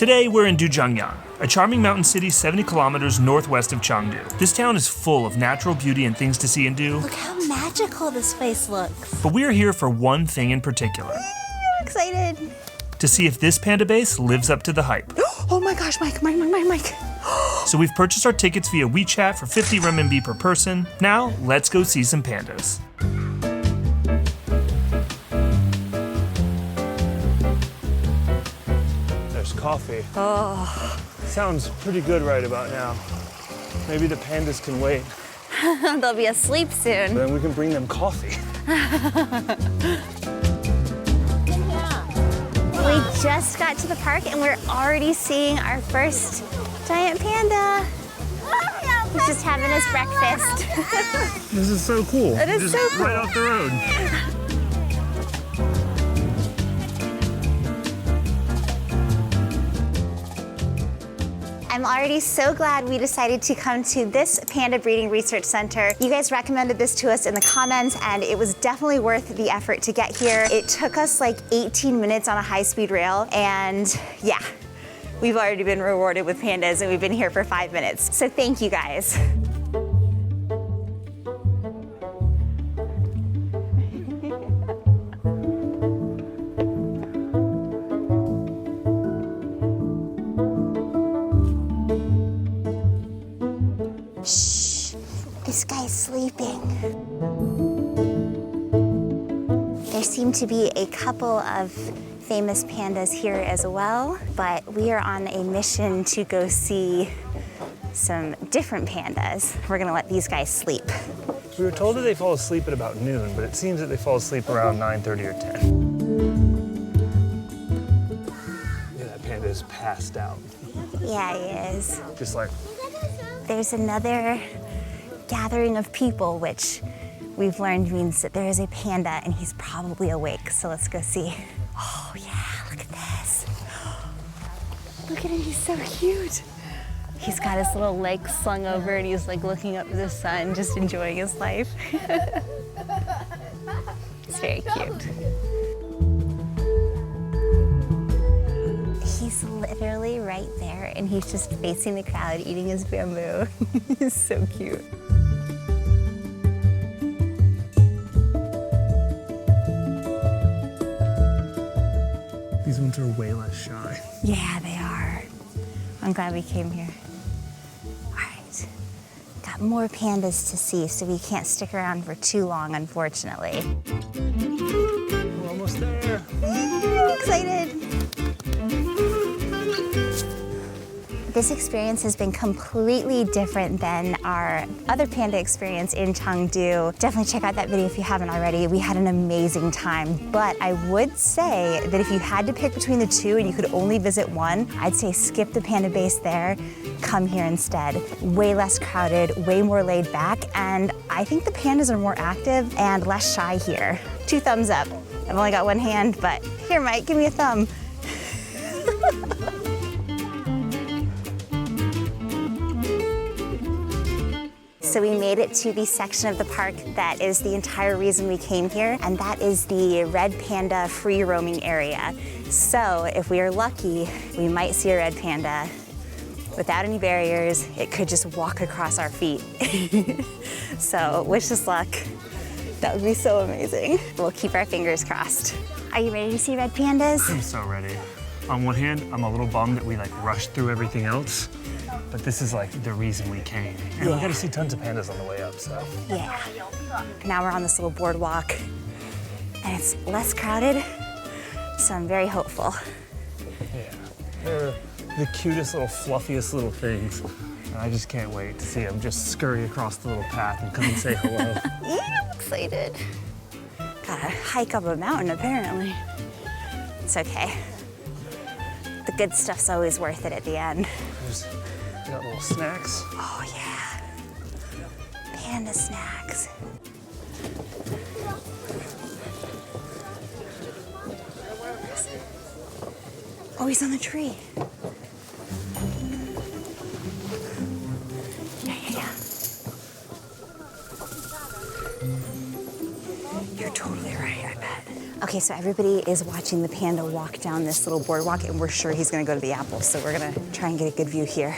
Today we're in Dujiangyan, a charming mountain city 70 kilometers northwest of Chengdu. This town is full of natural beauty and things to see and do. Look how magical this place looks. But we are here for one thing in particular. I'm excited. To see if this panda base lives up to the hype. Oh my gosh, Mike. So we've purchased our tickets via WeChat for 50 RMB per person. Now, let's go see some pandas. There's coffee. Oh. Sounds pretty good right about now. Maybe the pandas can wait. They'll be asleep soon. Then we can bring them coffee. We just got to the park and we're already seeing our first giant panda. He's just having his breakfast. This is so cool. It is just so cool. Right off the road. I'm already so glad we decided to come to this panda breeding research center. You guys recommended this to us in the comments and it was definitely worth the effort to get here. It took us like 18 minutes on a high-speed rail and yeah, we've already been rewarded with pandas and we've been here for 5 minutes. So thank you guys. Shh, this guy's sleeping. There seem to be a couple of famous pandas here as well, but we are on a mission to go see some different pandas. We're gonna let these guys sleep. We were told that they fall asleep at about noon, but it seems that they fall asleep around 9:30 or 10. Yeah, that panda is passed out. Yeah, he is. Just like, There's another gathering of people, which we've learned means that there is a panda and he's probably awake. So let's go see. Oh yeah, look at this. Look at him, he's so cute. He's got his little legs slung over and he's like looking up at the sun, just enjoying his life. It's very cute. He's literally right there and he's just facing the crowd eating his bamboo. He's so cute. these ones are way less shy. Yeah, they are. I'm glad we came here. All right, got more pandas to see, so we can't stick around for too long, unfortunately. We're almost there. I'm excited. This experience has been completely different than our other panda experience in Chengdu. Definitely check out that video if you haven't already. We had an amazing time, but I would say that if you had to pick between the two and you could only visit one, I'd say skip the panda base there, come here instead. Way less crowded, way more laid back, and I think the pandas are more active and less shy here. 2 thumbs up. I've only got one hand, but here, Mike, give me a thumb. So we made it to the section of the park that is the entire reason we came here, and that is the red panda free roaming area. So if we are lucky, we might see a red panda without any barriers. It could just walk across our feet. So wish us luck. That would be so amazing. We'll keep our fingers crossed. Are you ready to see red pandas? I'm so ready. On one hand, I'm a little bummed that we rushed through everything else, but this is the reason we came. And we got to see tons of pandas on the way up, so. Yeah. Now we're on this little boardwalk and it's less crowded, so I'm very hopeful. Yeah, they're the cutest little fluffiest little things. And I just can't wait to see them just scurry across the little path and come and say hello. Yeah, I'm excited. Gotta hike up a mountain, apparently. It's okay. The good stuff's always worth it at the end. We got little snacks. Oh yeah, panda snacks. Oh, he's on the tree. Yeah. You're totally right, I bet. Okay. Okay, so everybody is watching the panda walk down this little boardwalk, and we're sure he's gonna go to the apples, so we're gonna try and get a good view here.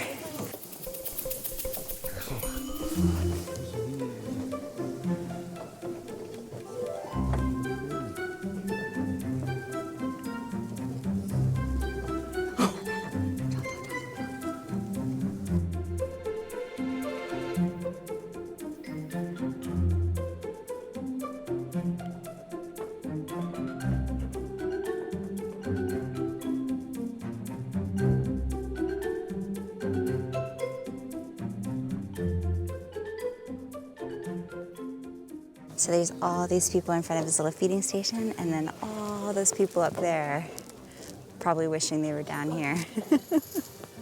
So there's all these people in front of this little feeding station, and then all those people up there probably wishing they were down here.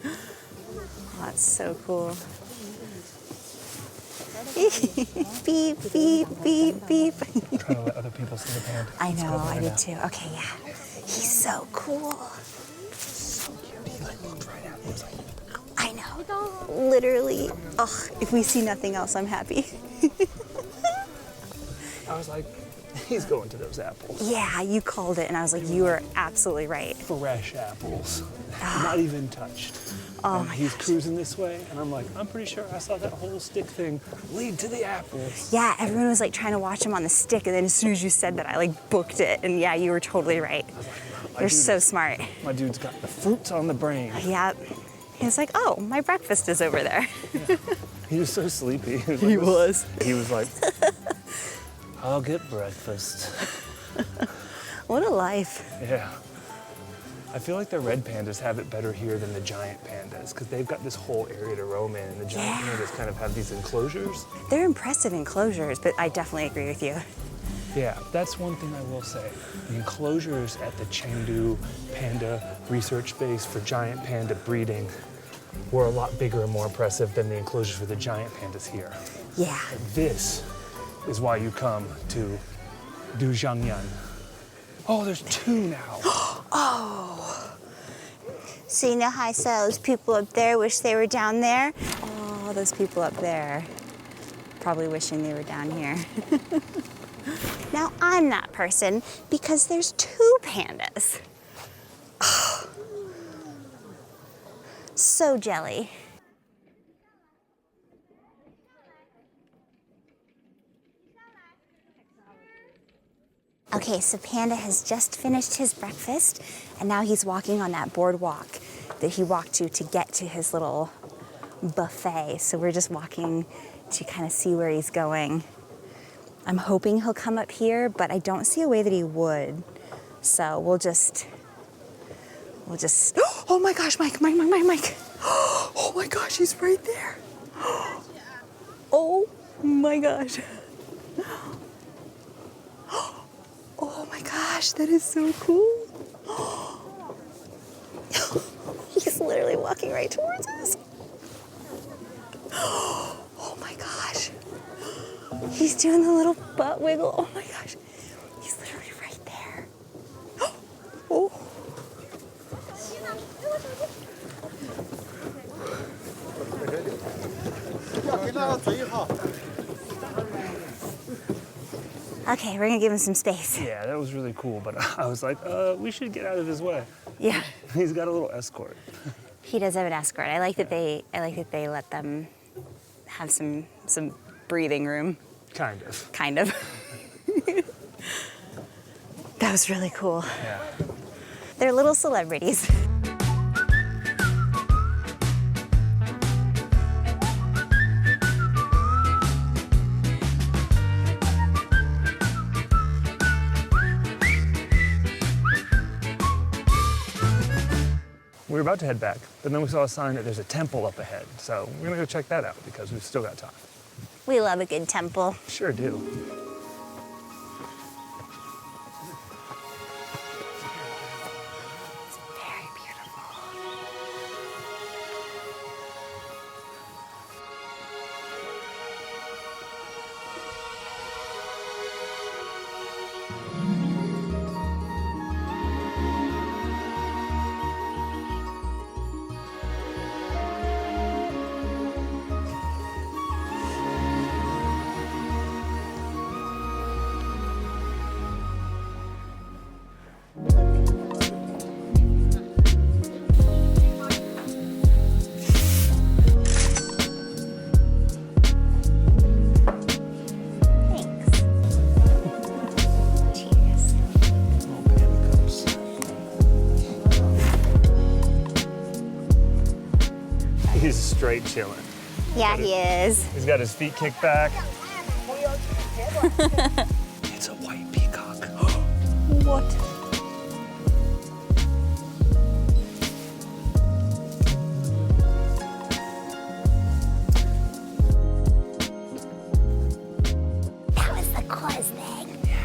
Oh, that's so cool. Beep, beep, beep, beep. I'm trying to let other people see the panda. I Let's go know, over I there did now. too. Okay, yeah. He's so cool. So cute. He like looked right at me. He was like, I know. Literally. Oh, if we see nothing else, I'm happy. I was like, he's going to those apples. Yeah, you called it, and I was like, you are absolutely right. Fresh apples. Not even touched. Oh and my he's gosh. cruising this way, and I'm like, I'm pretty sure I saw that whole stick thing lead to the apples. Yeah, everyone was like trying to watch him on the stick, and then as soon as you said that, I like booked it, and yeah, you were totally right. My You're dude so is- smart. My dude's got the fruits on the brain. Yep. He was like, oh, my breakfast is over there. He was so sleepy. He was. He was like, I'll get breakfast. What a life. Yeah. I feel like the red pandas have it better here than the giant pandas because they've got this whole area to roam in, and the giant Yeah. pandas kind of have these enclosures. They're impressive enclosures, but I definitely agree with you. Yeah, that's one thing I will say. The enclosures at the Chengdu Panda Research Base for giant panda breeding were a lot bigger and more impressive than the enclosures for the giant pandas here. Yeah. This is why you come to Dujiangyan. Oh, there's two now. So you know how I saw those people up there wish they were down there? Oh, those people up there probably wishing they were down here. Now I'm that person because there's two pandas. So jelly. Okay, so Panda has just finished his breakfast, and now he's walking on that boardwalk that he walked to get to his little buffet. So we're just walking to kind of see where he's going. I'm hoping he'll come up here, but I don't see a way that he would. So we'll just, oh my gosh, Mike. Oh my gosh, he's right there. Oh my gosh. Oh my gosh, that is so cool. He's literally walking right towards us. Oh my gosh. He's doing the little butt wiggle. Oh my gosh. He's literally right there. Oh. Okay, we're gonna give him some space. Yeah, that was really cool, but I was like, we should get out of his way. Yeah. He's got a little escort. He does have an escort. I like that they let them have some breathing room. Kind of. Kind of. That was really cool. Yeah. They're little celebrities. We were about to head back, but then we saw a sign that there's a temple up ahead. So we're gonna go check that out because we've still got time. We love a good temple. Sure do. Very beautiful. He's straight chilling. Yeah, he is. He's got his feet kicked back. It's a white peacock. What? That was the coolest thing. Yeah.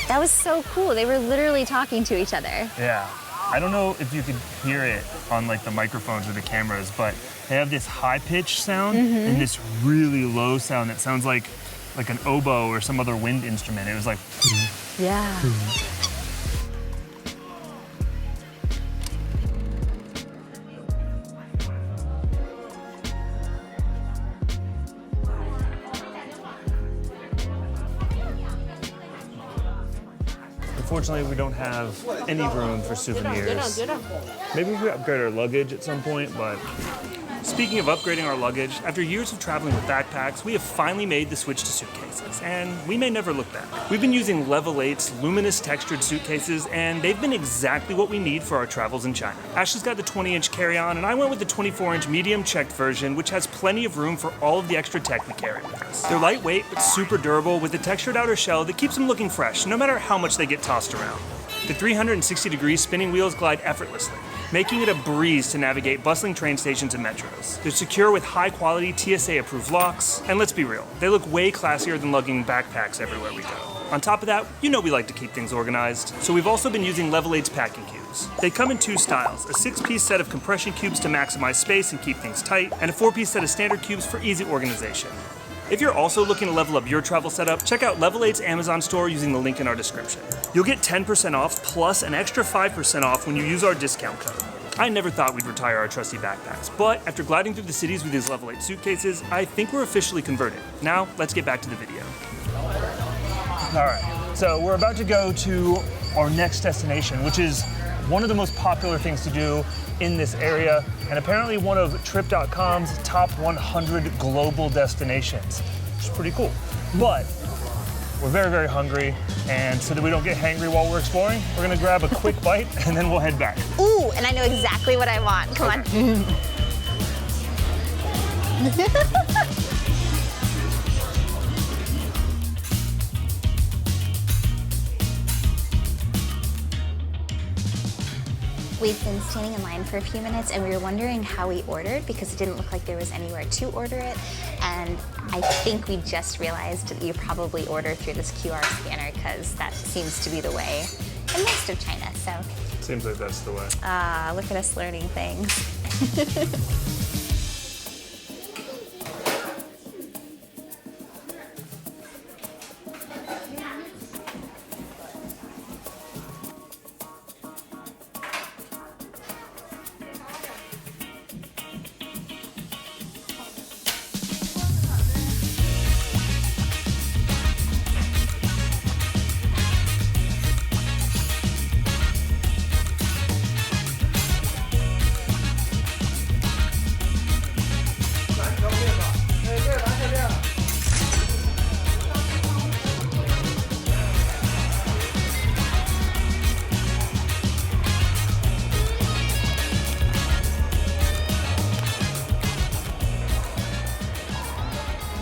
That was so cool. They were literally talking to each other. Yeah. I don't know if you could hear it on like the microphones or the cameras, but they have this high-pitched sound and this really low sound that sounds like an oboe or some other wind instrument. It was like... Yeah. Unfortunately, we don't have any room for souvenirs. Maybe we could upgrade our luggage at some point, but... Speaking of upgrading our luggage, after years of traveling with backpacks, we have finally made the switch to suitcases, and we may never look back. We've been using Level 8's luminous textured suitcases, and they've been exactly what we need for our travels in China. Ashley's got the 20-inch carry-on, and I went with the 24-inch medium checked version, which has plenty of room for all of the extra tech we carry with us. They're lightweight, but super durable, with a textured outer shell that keeps them looking fresh, no matter how much they get tossed around. The 360-degree spinning wheels glide effortlessly, making it a breeze to navigate bustling train stations and metros. They're secure with high-quality TSA-approved locks, and let's be real, they look way classier than lugging backpacks everywhere we go. On top of that, you know we like to keep things organized, so we've also been using Level 8's packing cubes. They come in two styles, a 6-piece set of compression cubes to maximize space and keep things tight, and a 4-piece set of standard cubes for easy organization. If you're also looking to level up your travel setup, check out Level 8's Amazon store using the link in our description. You'll get 10% off plus an extra 5% off when you use our discount code. I never thought we'd retire our trusty backpacks, but after gliding through the cities with these Level 8 suitcases, I think we're officially converted. Now, let's get back to the video. All right, so we're about to go to our next destination, which is one of the most popular things to do in this area, and apparently one of Trip.com's top 100 global destinations, which is pretty cool. But we're very, very hungry, and so that we don't get hangry while we're exploring, we're gonna grab a quick bite and then we'll head back. Ooh, and I know exactly what I want. Come on. We've been standing in line for a few minutes and we were wondering how we ordered because it didn't look like there was anywhere to order it. And I think we just realized that you probably order through this QR scanner because that seems to be the way in most of China, so. Seems like that's the way. Ah, look at us learning things.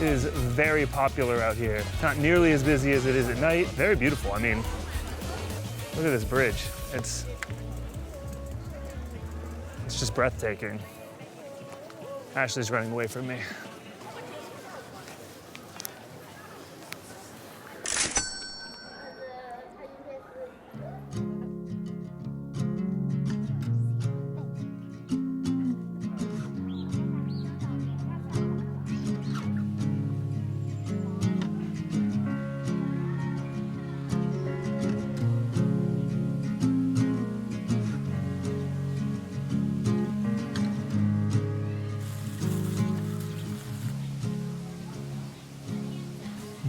It is very popular out here. Not nearly as busy as it is at night. Very beautiful. I mean, look at this bridge. It's just breathtaking. Ashley's running away from me.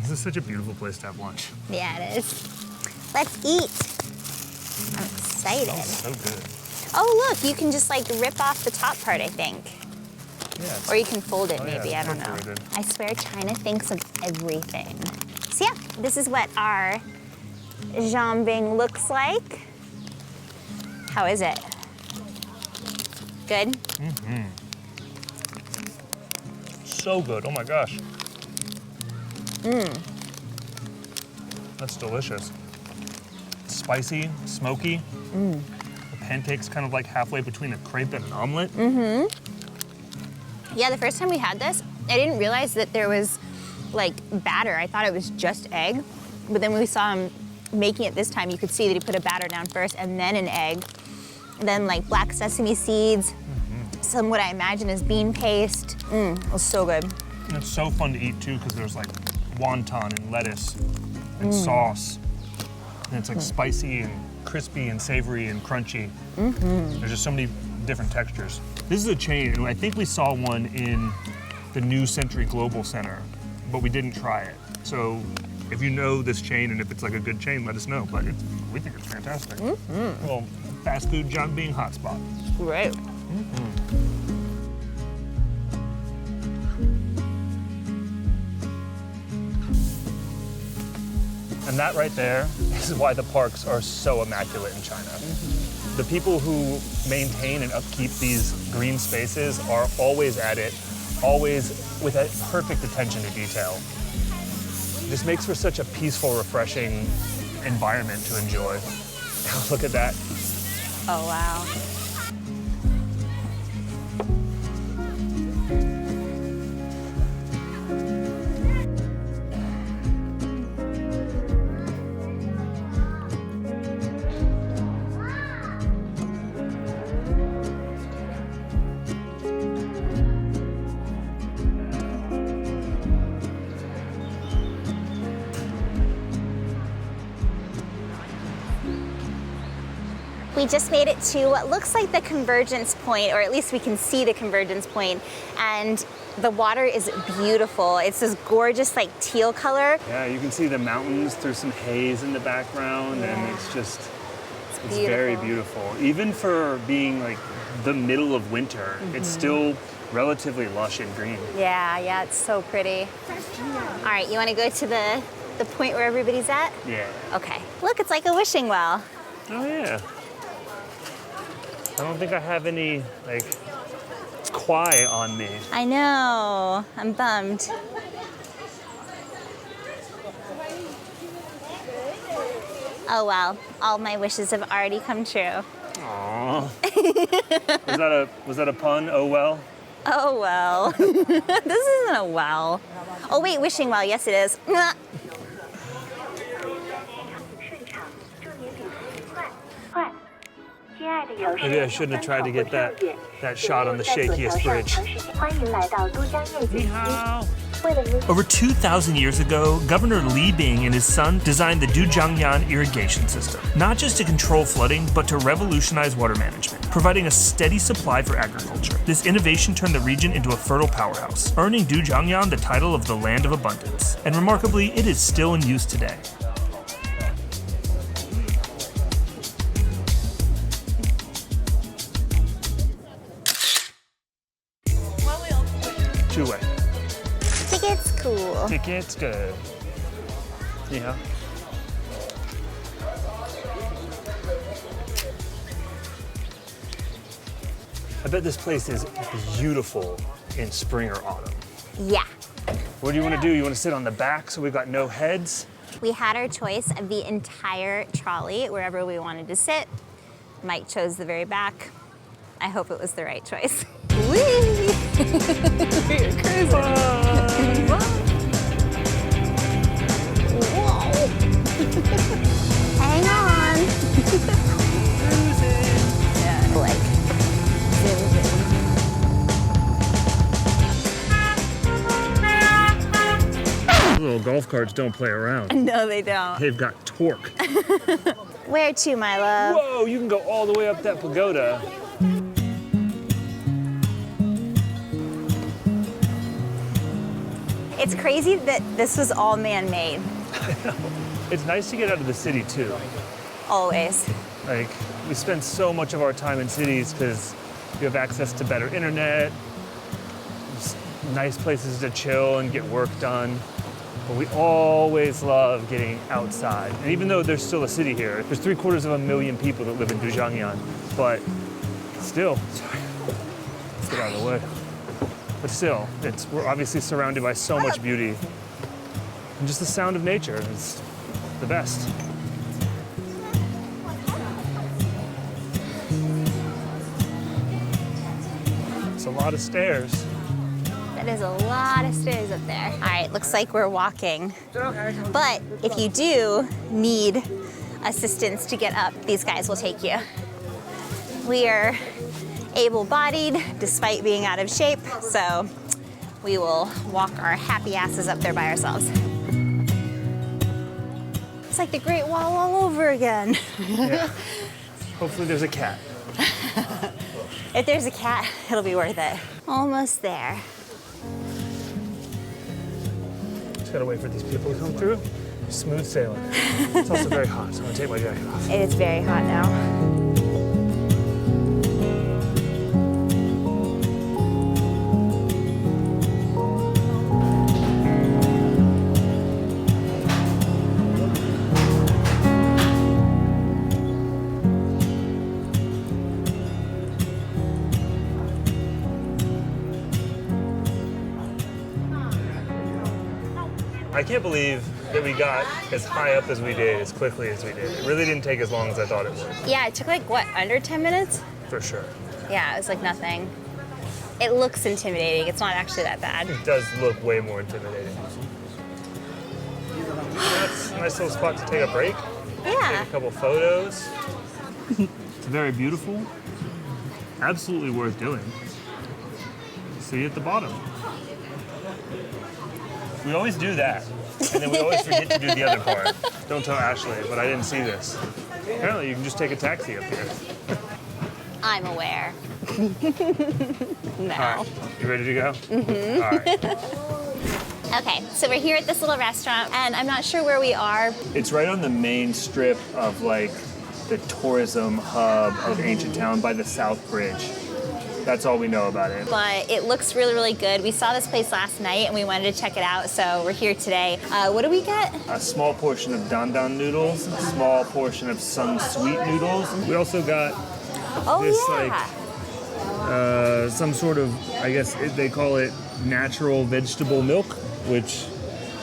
This is such a beautiful place to have lunch. Yeah, it is. Let's eat. I'm excited. So good. Oh, look, you can just like rip off the top part, I think. Yeah. Or you can fold it, Oh, maybe, yeah, I don't know. perforated. I swear China thinks of everything. So yeah, this is what our Jianbing looks like. How is it? Good? So good, oh my gosh. That's delicious. Spicy, smoky. The pancake's kind of like halfway between a crepe and an omelet. Yeah, the first time we had this, I didn't realize that there was like batter. I thought it was just egg. But then when we saw him making it this time, you could see that he put a batter down first and then an egg. Then like black sesame seeds, some what I imagine is bean paste. It was so good. And it's so fun to eat too because there's like wonton and lettuce and sauce. And it's like spicy and crispy and savory and crunchy. There's just so many different textures. This is a chain, and I think we saw one in the New Century Global Center, but we didn't try it. So if you know this chain and if it's like a good chain, let us know. But we think it's fantastic. Well, fast food Jianbing hotspot. Great. And that right there is why the parks are so immaculate in China. The people who maintain and upkeep these green spaces are always at it, always with a perfect attention to detail. This makes for such a peaceful, refreshing environment to enjoy. Look at that. Oh, wow. We just made it to what looks like the convergence point, or at least we can see the convergence point, and the water is beautiful. It's this gorgeous like teal color. Yeah, you can see the mountains through some haze in the background, and it's just, it's very beautiful. Even for being like the middle of winter, it's still relatively lush and green. Yeah, it's so pretty. All right, you want to go to the point where everybody's at? Yeah. Okay. Look, it's like a wishing well. Oh yeah. I don't think I have any like kwai on me. I know. I'm bummed. Oh well, all my wishes have already come true. Aww. Was that a pun? Oh well. Oh well. This isn't a well. Oh wait, wishing well. Yes, it is. Mwah. Maybe I shouldn't have tried to get that shot on the shakiest bridge. Over 2,000 years ago, Governor Li Bing and his son designed the Dujiangyan irrigation system, not just to control flooding, but to revolutionize water management, providing a steady supply for agriculture. This innovation turned the region into a fertile powerhouse, earning Dujiangyan the title of the Land of Abundance. And remarkably, it is still in use today. Two-way. Tickets, cool. Tickets, good. Yeah. I bet this place is beautiful in spring or autumn. Yeah. What do you want to do? You want to sit on the back so we've got no heads? We had our choice of the entire trolley, wherever we wanted to sit. Mike chose the very back. I hope it was the right choice. Whee! You're crazy. Whoa! Hang on. Yeah, like, Little golf carts don't play around. no, they don't. They've got torque. Where to, my love? Whoa, you can go all the way up that pagoda. It's crazy that this was all man-made. I know. It's nice to get out of the city too. Always. Like, We spend so much of our time in cities because you have access to better internet, just nice places to chill and get work done. But we always love getting outside. And even though there's still a city here, there's 750,000 people that live in Dujiangyan, but still, sorry, let's get out of the way. But still, we're obviously surrounded by so much beauty. And just the sound of nature is the best. It's a lot of stairs. That is a lot of stairs up there. All right, looks like we're walking. But if you do need assistance to get up, these guys will take you. We are able-bodied despite being out of shape, so we will walk our happy asses up there by ourselves. It's like the Great Wall all over again. Yeah. Hopefully there's a cat. If there's a cat, it'll be worth it. Almost there. Just gotta wait for these people to come through. Smooth sailing. It's also very hot, so I'm gonna take my jacket off. It is very hot now. I can't believe that we got as high up as we did, as quickly as we did. It really didn't take as long as I thought it would. Yeah, it took like, what, under 10 minutes? For sure. Yeah, it was like nothing. It looks intimidating. It's not actually that bad. It does look way more intimidating. That's a nice little spot to take a break. Yeah. Take a couple photos. It's very beautiful. Absolutely worth doing. See you at the bottom. We always do that, and then we always forget to do the other part. Don't tell Ashley, but I didn't see this. Apparently, you can just take a taxi up here. I'm aware. No. All right, you ready to go? Mm-hmm. All right. Okay, so we're here at this little restaurant, and I'm not sure where we are. It's right on the main strip of like the tourism hub of ancient town by the South Bridge. That's all we know about it. But it looks really, really good. We saw this place last night and we wanted to check it out, so we're here today. What do we get? A small portion of dan dan noodles, a small portion of some sweet noodles. We also got some sort of, I guess they call it natural vegetable milk, which,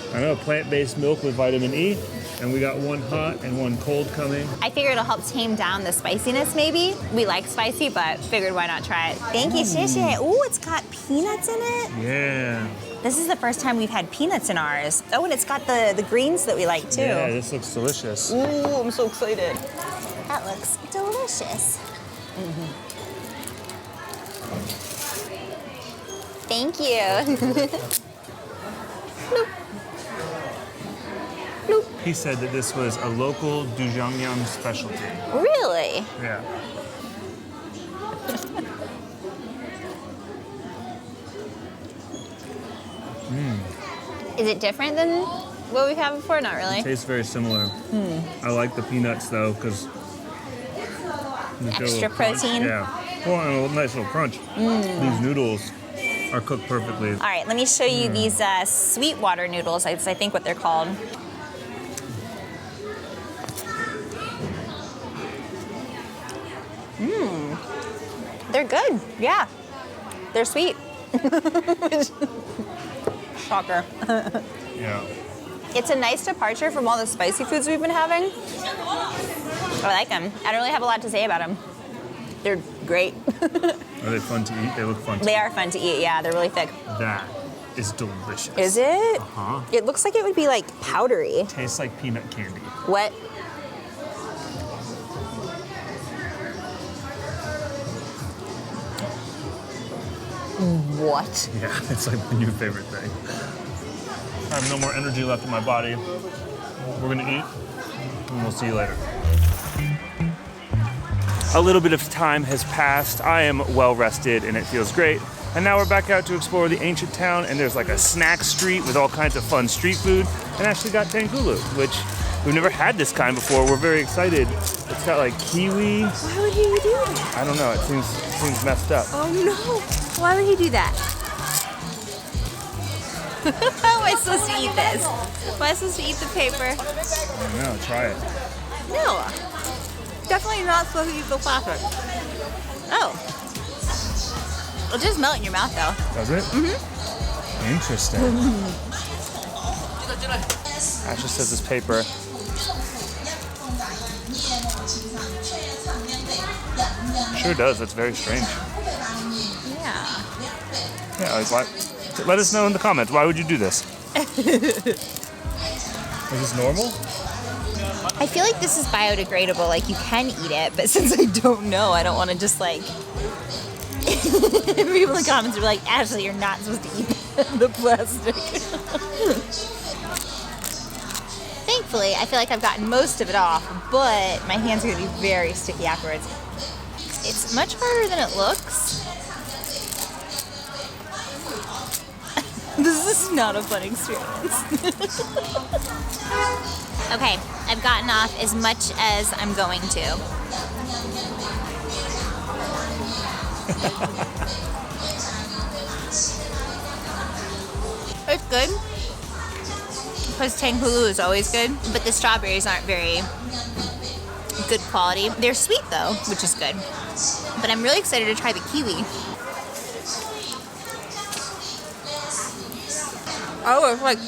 I don't know, plant-based milk with vitamin E. And we got one hot and one cold coming. I figured it'll help tame down the spiciness, maybe. We like spicy, but figured why not try it. Thank you, Shishay. Ooh, it's got peanuts in it. Yeah. This is the first time we've had peanuts in ours. Oh, and it's got the greens that we like, too. Yeah, this looks delicious. Ooh, I'm so excited. That looks delicious. Mm-hmm. Thank you. Bloop. Bloop. He said that this was a local Dujiangyan specialty. Really? Yeah. Is it different than what we've had before? Not really. It tastes very similar. I like the peanuts though, because extra protein. Yeah. Well, and a nice little crunch. These noodles are cooked perfectly. All right, let me show you these sweet water noodles. That's, I think, what they're called. They're good. Yeah, they're sweet. Shocker. Yeah. It's a nice departure from all the spicy foods we've been having. I like them. I don't really have a lot to say about them. They're great. Are they fun to eat? They look fun to eat. They are fun to eat, yeah. They're really thick. That is delicious. Is it? Uh-huh. It looks like it would be like powdery. Tastes like peanut candy. What? What? Yeah, it's like my new favorite thing. I have no more energy left in my body. We're gonna eat, and we'll see you later. A little bit of time has passed. I am well rested and it feels great. And now we're back out to explore the ancient town, and there's like a snack street with all kinds of fun street food. And Ashley got tangulu, which We've never had this kind before. We're very excited. It's got like kiwi. Why would he do that? I don't know. It seems messed up. Oh no! Why would he do that? How am I supposed to eat this? Am I supposed to eat the paper? I don't know. Try it. No. Definitely not supposed to eat the plastic. Oh. It'll just melt in your mouth though. Does it? Mm-hmm. Interesting. Ash just says it's paper. Sure does. That's very strange. Yeah. Yeah, like why? Let us know in the comments. Why would you do this? Is this normal? I feel like this is biodegradable. Like you can eat it, but since I don't know, I don't want to just like. People in the comments are like, Ashley, you're not supposed to eat the plastic. Thankfully, I feel like I've gotten most of it off, but my hands are going to be very sticky afterwards. It's much harder than it looks. This is not a fun experience. Okay, I've gotten off as much as I'm going to. It's good. Because Tangulu is always good, but the strawberries aren't very good quality. They're sweet though, which is good. But I'm really excited to try the kiwi. Oh, it's like,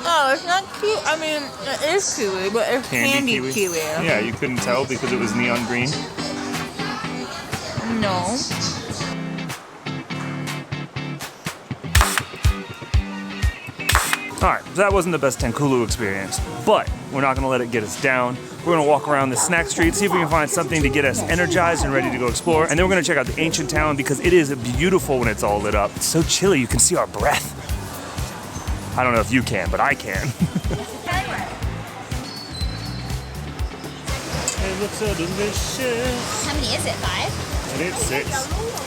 oh, it's not kiwi. I mean, it is kiwi, but it's candy kiwi. Yeah, you couldn't tell because it was neon green. No. Alright, that wasn't the best Tangulu experience, but we're not going to let it get us down. We're going to walk around the snack street, see if we can find something to get us energized and ready to go explore, and then we're going to check out the ancient town because it is beautiful when it's all lit up. It's so chilly, you can see our breath. I don't know if you can, but I can. It looks so delicious. How many is it? 5? I think it's 6.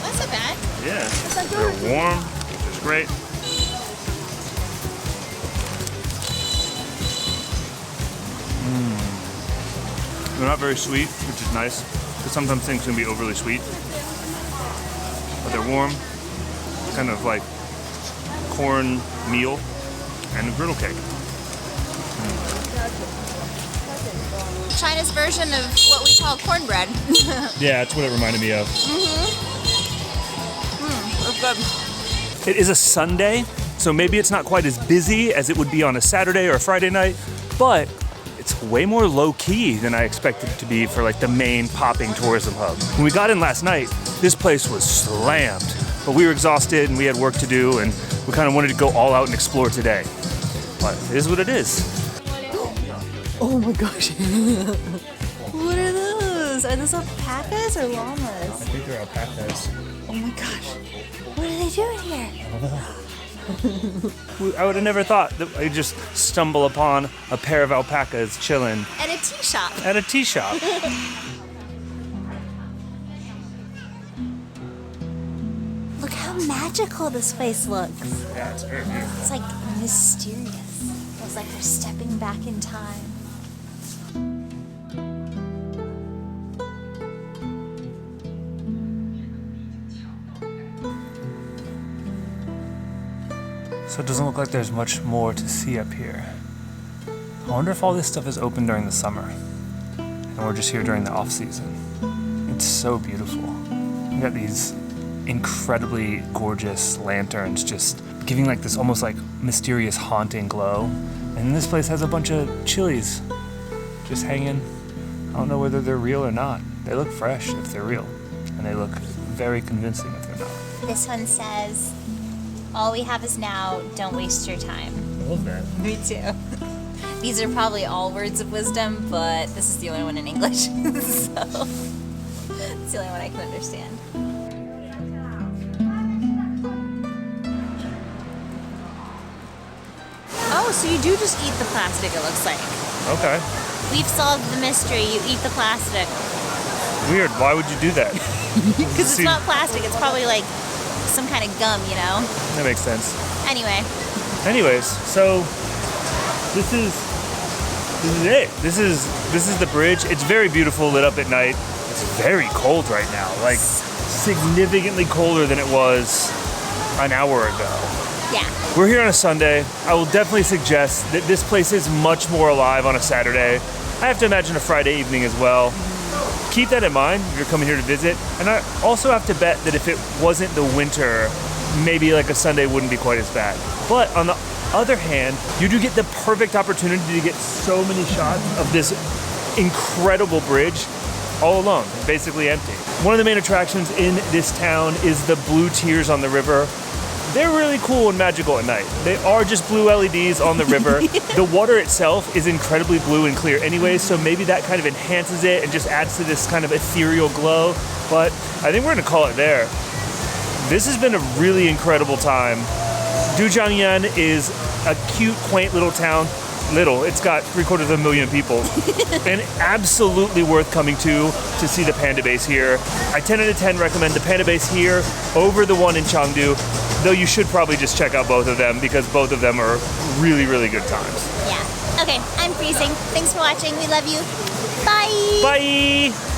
That's not bad. Yeah, they're warm, which is great. They're not very sweet, which is nice, because sometimes things can be overly sweet. But they're warm, kind of like corn meal and a griddle cake. China's version of what we call cornbread. Yeah, that's what it reminded me of. That's good. It is a Sunday, so maybe it's not quite as busy as it would be on a Saturday or a Friday night, but it's way more low-key than I expected it to be for like the main popping tourism hub. When we got in last night, this place was slammed, but we were exhausted and we had work to do and we kind of wanted to go all out and explore today. But it is what it is. Oh my gosh. What are those? Are those alpacas or llamas? I think they're alpacas. Oh my gosh. What are they doing here? I would have never thought that I'd just stumble upon a pair of alpacas chilling At a tea shop. at a tea shop. Look how magical this place looks. Yeah, it's very beautiful. It's like mysterious. It's like they're stepping back in time. So it doesn't look like there's much more to see up here. I wonder if all this stuff is open during the summer and we're just here during the off season. It's so beautiful. We got these incredibly gorgeous lanterns just giving like this almost like mysterious haunting glow. And this place has a bunch of chilies just hanging. I don't know whether they're real or not. They look fresh if they're real, and they look very convincing if they're not. This one says, all we have is now, don't waste your time. I love that. Me too. These are probably all words of wisdom, but this is the only one in English, so it's the only one I can understand. Oh, so you do just eat the plastic, it looks like. Okay. We've solved the mystery, you eat the plastic. Weird, why would you do that? Because it's not plastic, it's probably like some kind of gum, you know? That makes sense. Anyway. Anyways, so this is This is it. This is the bridge. It's very beautiful, lit up at night. It's very cold right now, like significantly colder than it was an hour ago. Yeah. We're here on a Sunday. I will definitely suggest that this place is much more alive on a Saturday. I have to imagine a Friday evening as well. Keep that in mind if you're coming here to visit. And I also have to bet that if it wasn't the winter, maybe like a Sunday wouldn't be quite as bad. But on the other hand, you do get the perfect opportunity to get so many shots of this incredible bridge all alone, basically empty. One of the main attractions in this town is the blue tiers on the river. They're really cool and magical at night. They are just blue LEDs on the river. The water itself is incredibly blue and clear anyway, so maybe that kind of enhances it and just adds to this kind of ethereal glow. But I think we're gonna call it there. This has been a really incredible time. Dujiangyan is a cute, quaint little town. Little, it's got 750,000 people. And absolutely worth coming to see the Panda Base here. I 10 out of 10 recommend the Panda Base here over the one in Chengdu, though you should probably just check out both of them because both of them are really, really good times. Yeah. Okay, I'm freezing. Thanks for watching. We love you. Bye. Bye.